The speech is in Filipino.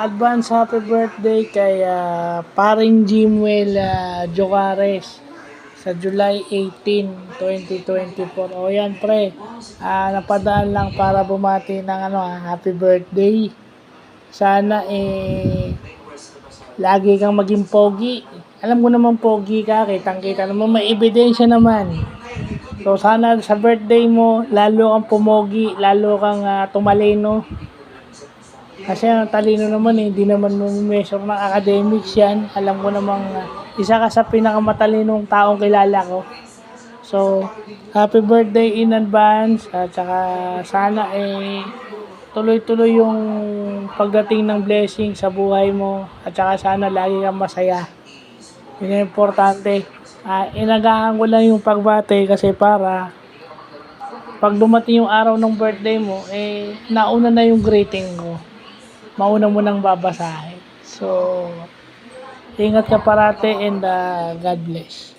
advance happy birthday kay paring Jimwell Jogares sa July 18, 2024. O yan pre, napadaan lang para bumati ng happy birthday. Sana lagi kang maging pogi. Alam ko naman pogi ka, kitang-kita naman, may ebidensya naman. So sana sa birthday mo, lalo kang pumogi, lalo kang tumalino. Kasi ang talino naman hindi naman measure ng academics yan. Alam ko namang isa ka sa pinakamatalinong taong kilala ko. So, happy birthday in advance. At saka sana tuloy-tuloy yung pagdating ng blessing sa buhay mo. At saka sana lagi kang masaya. Yun yung importante. Inagahan ko lang yung pagbate kasi para pag dumating yung araw ng birthday mo, nauna na yung greeting ko. Mauna mo nang babasahin. So, ingat ka parate and God bless.